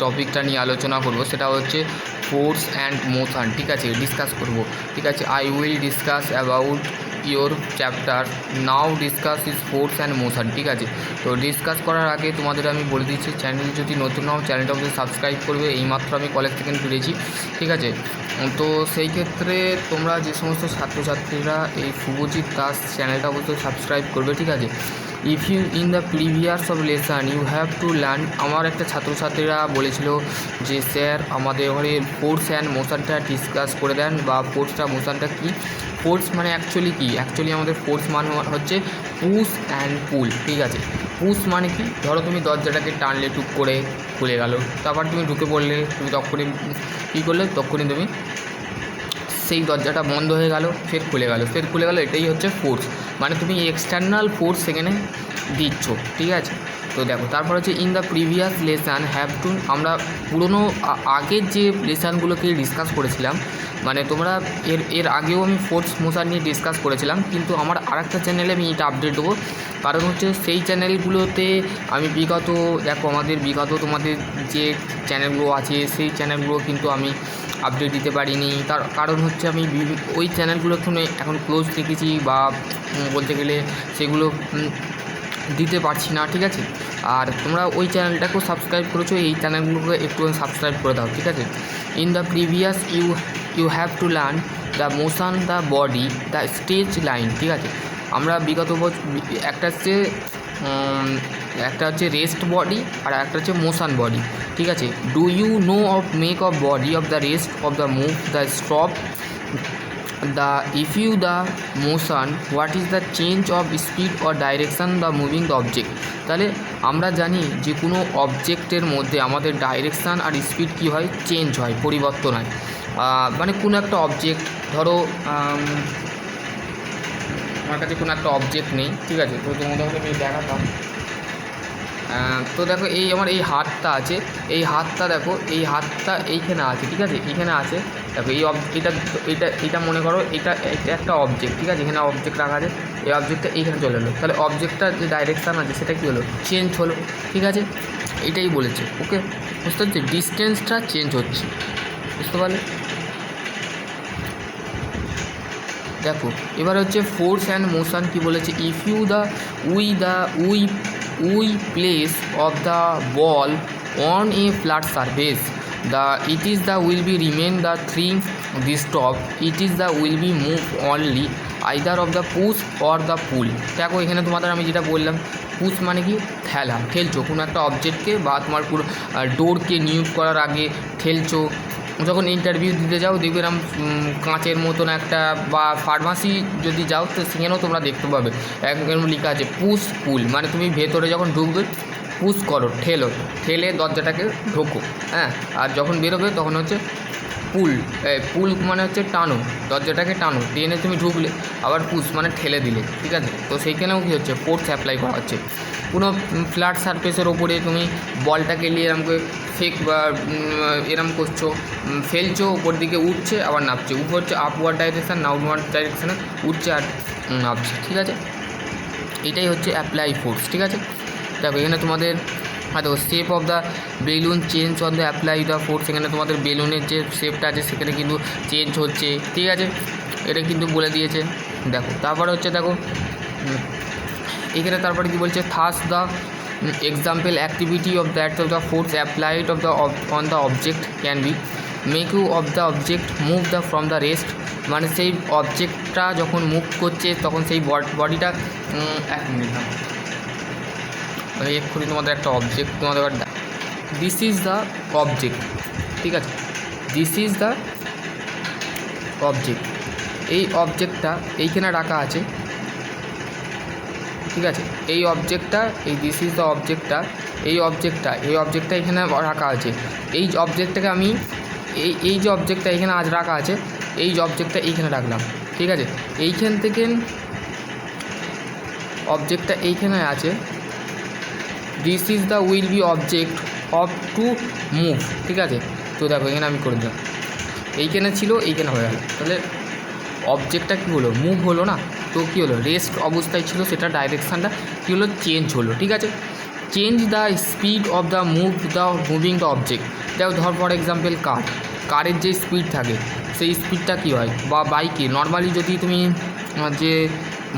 টপিকটা নিয়ে আলোচনা করব সেটা হচ্ছে ফোর্স অ্যান্ড মোশন। ঠিক আছে, ডিসকাস করব। ঠিক আছে, I will discuss about your chapter now discuss is force and motion. ঠিক আছে, তো ডিসকাস করার আগে তোমাদের আমি বলে দিচ্ছি, চ্যানেল যদি নতুন হও চ্যানেলটা অবশ্যই সাবস্ক্রাইব করবে। এইমাত্র আমি কলেজ থেকে ফিরেছি। ঠিক আছে, তো সেই ক্ষেত্রে তোমরা যে সমস্ত ছাত্রছাত্রীরা এই শুভজিৎ দাস চ্যানেলটা অবশ্যই সাবস্ক্রাইব করবে। ঠিক আছে, if you in the previous of lesson you have to learn. আমার একটা ছাত্রছাত্রীরা বলেছিল যে স্যার আমাদের ঘরে ফোর্স অ্যান্ড মোশনটা ডিসকাস করে দেন, বা ফোর্সটা মোশনটা কী। ফোর্স মানে অ্যাকচুয়ালি কী, অ্যাকচুয়ালি আমাদের ফোর্স মানে হচ্ছে পুশ অ্যান্ড পুল। ঠিক আছে, পুশ মানে কি, ধরো তুমি দরজাটাকে টানলে টুক করে খুলে গেল, তারপর তুমি ঢুকে পড়লে, তুমি তখনই কী করলে, তখনই তুমি সেই দরজাটা বন্ধ হয়ে গেল, ফের খুলে গেল, ফের খুলে গেল, এটাই হচ্ছে ফোর্স। মানে তুমি এক্সটার্নাল ফোর্স সেখানে দিচ্ছ। ঠিক আছে, তো দেখো তারপর হচ্ছে in the previous lesson have to. আমরা পুরনো আগের যে লেসনগুলোকে ডিসকাস করেছিলাম, মানে তোমরা এর আগেও আমি ফোর্স মোশন নিয়ে ডিসকাস করেছিলাম, কিন্তু আমার আরেকটা চ্যানেলে আমি এটা আপডেট দেবো। কারণ হচ্ছে সেই চ্যানেলগুলোতে আমি দেখো আমাদের বিগত তোমাদের যে চ্যানেলগুলো আছে সেই চ্যানেলগুলো কিন্তু আমি আপডেট দিতে পারিনি। তার কারণ হচ্ছে আমি ওই চ্যানেলগুলোকে এখন ক্লোজ রেখেছি, বা বলতে গেলে সেগুলো দিতে পারছি না। ঠিক আছে, আর তোমরা ওই চ্যানেলটাকেও সাবস্ক্রাইব করেছো, এই চ্যানেলগুলোকে একটু সাবস্ক্রাইব করে দাও। ঠিক আছে, in the previous you have to learn the motion, the body, the stage line. ঠিক আছে, আমরা বিগত একটা হচ্ছে রেস্ট বডি আর একটা হচ্ছে মোশন বডি। ঠিক আছে, do you know of make of body of the rest of the move the stop the if you the motion what is the change of speed or direction the moving the object. তাহলে আমরা জানি যে কোনো অবজেক্টের মধ্যে আমাদের direction আর speed কী হয়, change হয়, পরিবর্তন হয়। মানে কোনো একটা অবজেক্ট, ধরো আমার কাছে কোনো একটা অবজেক্ট নেই। ঠিক আছে, তো তোমাদের আমি দেখাতাম। তো দেখো এই আমার এই হাতটা আছে, এই হাতটা দেখো, এই হাতটা এইখানে আছে। ঠিক আছে, এইখানে আছে, দেখো এটা মনে করো এটা একটা অবজেক্ট। ঠিক আছে, এখানে অবজেক্ট রাখা আছে, এই অবজেক্টটা এইখানে চলে এলো, তাহলে অবজেক্টটার যে ডাইরেকশান আছে সেটা কী হলো, চেঞ্জ হলো। ঠিক আছে, এটাই বলেছে। ওকে, বুঝতে পারছি, ডিস্টেন্সটা চেঞ্জ হচ্ছে, বুঝতে পারলে। দেখো এবার হচ্ছে ফোর্স অ্যান্ড মোশন কী বলেছে, if you we place of the ball on a flat surface it is the will be remain the thing the stop it is the will be move only either of the push or the pull। দেখো এখানে তোমাদের আমি যেটা বললাম, push মানে কি, ঠেলছো কোনো একটা অবজেক্টকে, বা তোমার পুরো ডোরকে নিয়োগ করার আগে ঠেলছো। যখন ইন্টারভিউ দিতে যাও দেখবে এরকম কাঁচের মতন একটা, বা ফার্মাসি যদি যাও তো সেখানেও তোমরা দেখতে পাবে একদম লেখা আছে পুশ পুল। মানে তুমি ভেতরে যখন ঢুকবে পুশ করো, ঠেলে দরজাটাকে ঢোকো, হ্যাঁ, আর যখন বেরোবে তখন হচ্ছে পুল মানে হচ্ছে টানো, দরজাটাকে টানো, টেনে তুমি ঢুকলে, আবার পুশ মানে ঠেলে দিলে। ঠিক আছে, তো সেইখানেও কী হচ্ছে, ফোর্স অ্যাপ্লাই করা হচ্ছে। কোনো ফ্ল্যাট সারফেসের ওপরে তুমি বলটাকে নিয়ে এরকম করে বা এরম করছো, ফেলছো, উপর দিকে উঠছে আবার নামছে, উপর হচ্ছে আপওয়ার্ড ডাইরেকশান, ডাউনওয়ার্ড ডাইরেকশানে উঠছে আর নামছে। ঠিক আছে, এটাই হচ্ছে অ্যাপ্লাই ফোর্স। ঠিক আছে, দেখো এখানে তোমাদের দেখো shape of the balloon change on the apply the force. এখানে তোমাদের বেলুনের যে শেপটা আছে সেখানে কিন্তু চেঞ্জ হচ্ছে। ঠিক আছে, এটা কিন্তু বলে দিয়েছে। দেখো তারপরে হচ্ছে, দেখো এখানে তারপরে কী বলছে, thus the example activity of that of the force applied on the object can be make you of the object move the from the rest. মানে সেই অবজেক্টটা যখন মুভ করছে তখন সেই বডিটা, এক মিনিট এক্ষুনি তোমাদের একটা অবজেক্ট তোমাদের, দিস ইজ দ্য অবজেক্ট। ঠিক আছে, দিস ইজ দ্য অবজেক্ট, এই অবজেক্টটা এইখানে রাখা আছে। ঠিক আছে, এই অবজেক্টটা, এই দিস ইজ দ্য অবজেক্টটা, এই অবজেক্টটা এখানে রাখা আছে। এই অবজেক্টটাকে আমি এই যে অবজেক্টটা এখানে আজ রাখা আছে, এই অবজেক্টটা এইখানে রাখলাম। ঠিক আছে, এইখান থেকে অবজেক্টটা এইখানে আছে, this is the will be object of to move. ঠিক আছে, তো দেখো এখানে আমি করে দিলাম, এইখানে ছিল, এইখানে হয়ে গেল, তাহলে অবজেক্টটা কী হলো, মুভ হলো না, তো কী হলো, রেস্ট অবস্থায় ছিল, সেটা ডাইরেকশানটা কী হলো, চেঞ্জ হলো। ঠিক আছে, change the speed of the moving the object. দেখো ধর ফর এক্সাম্পল কারের যে স্পিড থাকে সেই স্পিডটা কী হয়, বা বাইকে নর্মালি যদি তুমি যে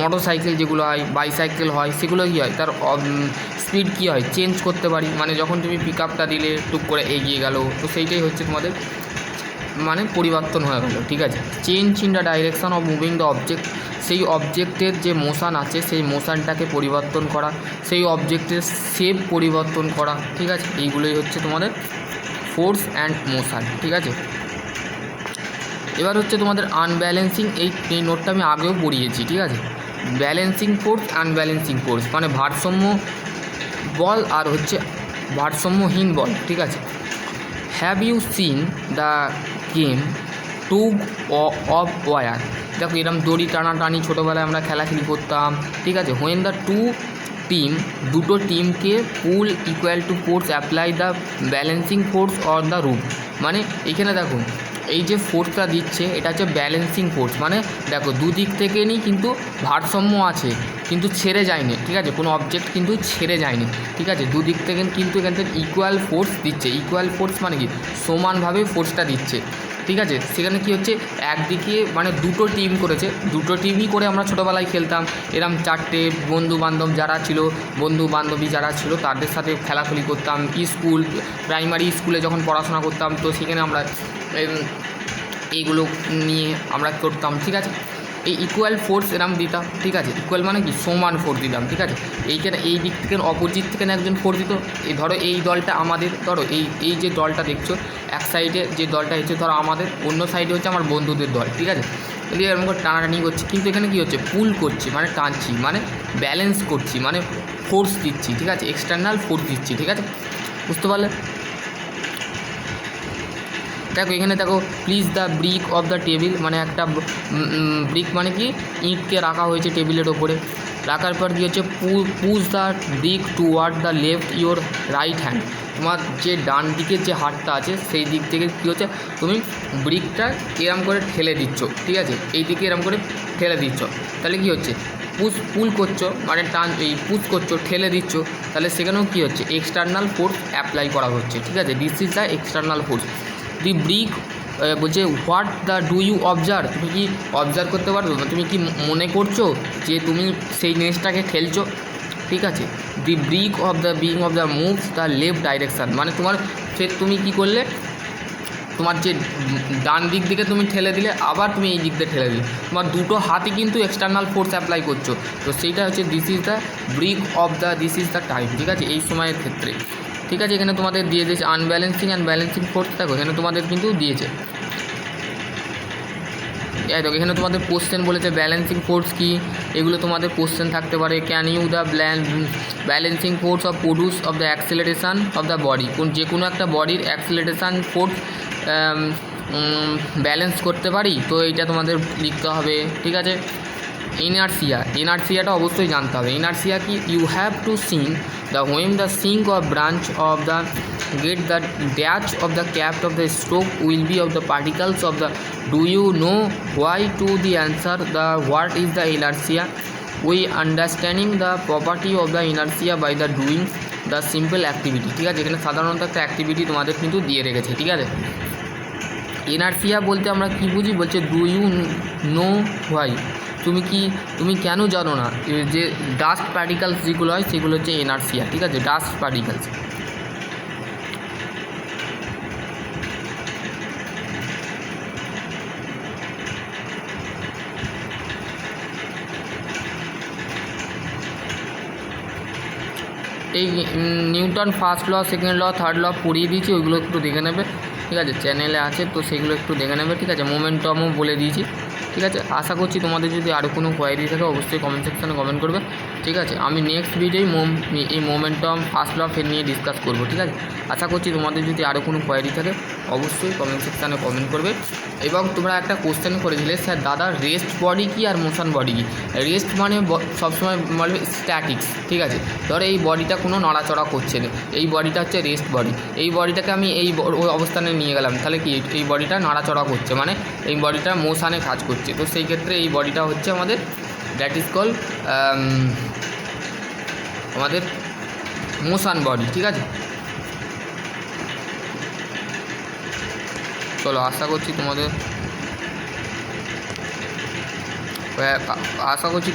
মোটর সাইকেল যেগুলো হয়, বাইসাইকেল হয়, সেগুলো কী হয়, তার স্পিড কী হয় চেঞ্জ করতে পারি। মানে যখন তুমি পিক আপটা দিলে টুক করে এগিয়ে গেল, তো সেইটাই হচ্ছে তোমাদের মানে পরিবর্তন হয়ে গেল, ঠিক আছে। Change in the direction of moving the object, সেই অবজেক্টের যে মোশান আছে সেই মোশানটাকে পরিবর্তন করা, সেই অবজেক্টের শেপ পরিবর্তন করা, ঠিক আছে। এইগুলোই হচ্ছে তোমাদের ফোর্স অ্যান্ড মোশান, ঠিক আছে। এবার হচ্ছে তোমাদের আনব্যালেন্সিং, এই নোটটা আমি আগেও পড়িয়েছি, ঠিক আছে। ব্যালেন্সিং ফোর্স, আনব্যালেন্সিং ফোর্স মানে ভারসাম্য বল আর হচ্ছে ভারসাম্যহীন বল, ঠিক আছে। Have you seen the game tug of war? দেখো এরকম দড়ি টানাটানি ছোটোবেলায় আমরা খেলাখেলি করতাম, ঠিক আছে। হোয়েন দ্য দুটো টিমকে pull equal to force apply the balancing force or the root. মানে এইখানে দেখো এই যে ফোর্সটা দিচ্ছে এটা হচ্ছে ব্যালেন্সিং ফোর্স, মানে দেখো দুদিক থেকে নিই কিন্তু ভারসাম্য আছে, কিন্তু ছেড়ে যায়নি, ঠিক আছে। কোনো অবজেক্ট কিন্তু ছেড়ে যায়নি, ঠিক আছে। দুদিক থেকে কিন্তু এখান থেকে ইকুয়াল ফোর্স দিচ্ছে। ইকুয়াল ফোর্স মানে কি সমানভাবে ফোর্সটা দিচ্ছে, ঠিক আছে। সেখানে কি হচ্ছে একদিকে মানে দুটো টিম করেছে, দুটো টিমই করে আমরা ছোটোবেলায় খেলতাম এরম চারটে বন্ধুবান্ধব যারা ছিল, বন্ধু বান্ধবী যারা ছিল তাদের সাথে খেলাখেলি করতাম। প্রাইমারি স্কুলে যখন পড়াশোনা করতাম তো সেখানে আমরা এইগুলো নিয়ে আমরা করতাম, ঠিক আছে। এই ইকুয়াল ফোর্স এরম দিতাম, ঠিক আছে। ইকুয়াল মানে কি সমান ফোর্স দিতাম, ঠিক আছে। এইখানে এই দিক থেকে অপোজিট থেকে একজন ফোর্স দিত। এই ধরো এই দলটা আমাদের, ধরো এই যে দলটা দেখছো এক সাইডে যে দলটা হচ্ছে ধরো আমাদের, অন্য সাইডে হচ্ছে আমার বন্ধুদের দল, ঠিক আছে। এদিকে এরকম করে টানাটানি করছি, কিন্তু এখানে কী হচ্ছে পুল করছি মানে টানছি, মানে ব্যালেন্স করছি, মানে ফোর্স দিচ্ছি, ঠিক আছে। এক্সটার্নাল ফোর্স দিচ্ছি, ঠিক আছে, বুঝতে পারলে। দেখো এখানে দেখো please the brick of the table, মানে একটা ব্রিক মানে কি ইঁটকে রাখা হয়েছে টেবিলের ওপরে। রাখার পর কী হচ্ছে push the brick toward the left your right hand, তোমার যে ডান দিকের যে হাতটা আছে সেই দিক থেকে কী হচ্ছে তুমি ব্রিকটা এরম করে ঠেলে দিচ্ছ, ঠিক আছে। এই দিকে এরম করে ঠেলে দিচ্ছ, তাহলে কী হচ্ছে পুল করছো মানে পুশ করছো, ঠেলে দিচ্ছ, তাহলে সেখানেও কী হচ্ছে এক্সটার্নাল ফোর্স অ্যাপ্লাই করা হচ্ছে, ঠিক আছে। This is the external force. The brick বলছে what the do you observe, তুমি কি অবজার্ভ করতে পারবে, তুমি কি মনে করছো যে তুমি সেই জিনিসটাকে ঠেলছো, ঠিক আছে। The brick of the moves the left direction, মানে তুমি কি করলে তোমার যে ডান দিক দিকে তুমি ঠেলে দিলে, আবার তুমি এই দিক দিয়ে ঠেলে দিলে, তোমার দুটো হাতই কিন্তু এক্সটার্নাল ফোর্স অ্যাপ্লাই করছো। তো সেইটা হচ্ছে দিস ইজ দ্য টাইম, ঠিক আছে, এই সময়ের ক্ষেত্রে, ঠিক আছে। এখানে তোমাদের দিয়ে দিয়েছে আনব্যালেন্সিং অ্যান্ড ব্যালেন্সিং ফোর্স, দেখো এখানে তোমাদের কিন্তু দিয়েছে। এই দেখো এখানে তোমাদের কোশ্চেন বলেছে ব্যালেন্সিং ফোর্স কী, এগুলো তোমাদের কোশ্চেন থাকতে পারে। Can you the balancing force of produce of the acceleration of the body, যে কোনো একটা বডির অ্যাক্সিলারেশান ফোর্স ব্যালেন্স করতে পারি, তো এইটা তোমাদের লিখতে হবে, ঠিক আছে। ইনার্সিয়াটা অবশ্যই জানতে হবে। ইনার্সিয়া কি, you have to sing the when the sink of branch of the get the dash of the cap of the stroke will be of the particles of the do you know why to the answer the what is the inertia we understanding the property of the inertia by the doing the simple activity, ঠিক আছে। এখানে সাধারণত একটা activity তোমাদের কিন্তু দিয়ে রেখেছে, ঠিক আছে। ইনার্সিয়া বলতে আমরা কী বুঝি, বলছে ডু ইউ নো হোয়াই, তুমি কেন জানো না, যে ডাস্ট পার্টিকেলস যেগুলো হয় সেগুলো হচ্ছে ইনার্সিয়া, ঠিক আছে, ডাস্ট পার্টিকেলস। এই Newton first law, second law, third law পড়িয়ে দিয়েছি, ওইগুলো একটু দেখে নেবে, ঠিক আছে, চ্যানেলে আছে তো সেগুলো একটু দেখে নেবে, ঠিক আছে। মোমেন্টামও বলে দিয়েছি, ঠিক আছে। আশা করছি তোমাদের যদি আরও কোনো কোয়ারি থাকে অবশ্যই কমেন্ট সেকশানে কমেন্ট করবে, ঠিক আছে। আমি নেক্সট ভিডিওয় এই মোমেন্টাম ফার্স্ট ল ফের নিয়ে ডিসকাস করবো, ঠিক আছে। আশা করছি তোমাদের যদি আরও কোনো কোয়ারি থাকে অবশ্যই কমেন্ট সেকশানে কমেন্ট করবে। এবং তোমরা একটা কোশ্চেন করেছিলে, স্যার দাদা রেস্ট বডি কি আর মোশন বডি কি। রেস্ট মানে সবসময় বলবে স্ট্যাটিক্স, ঠিক আছে। ধরো এই বডিটা কোনো নড়াচড়া করছে না, এই বডিটা হচ্ছে রেস্ট বডি। এই বডিটাকে আমি এই অবস্থানে নিয়ে গেলাম, তাহলে কি এই বডিটা নাড়াচড়া করছে, মানে এই বডিটা মোশানে কাজ করছে। তো সেই ক্ষেত্রে এই বডিটা হচ্ছে আমাদের দ্যাট ইজ কল আমাদের মোশন বডি, ঠিক আছে। চলো, আশা করছি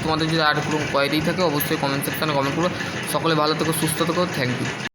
তোমাদের যদি আর কোনো কোয়ারি থাকে অবশ্যই কমেন্ট সেকশানে কমেন্ট করো। সকলে ভালো থেকো, সুস্থ থেকো, থ্যাংক ইউ।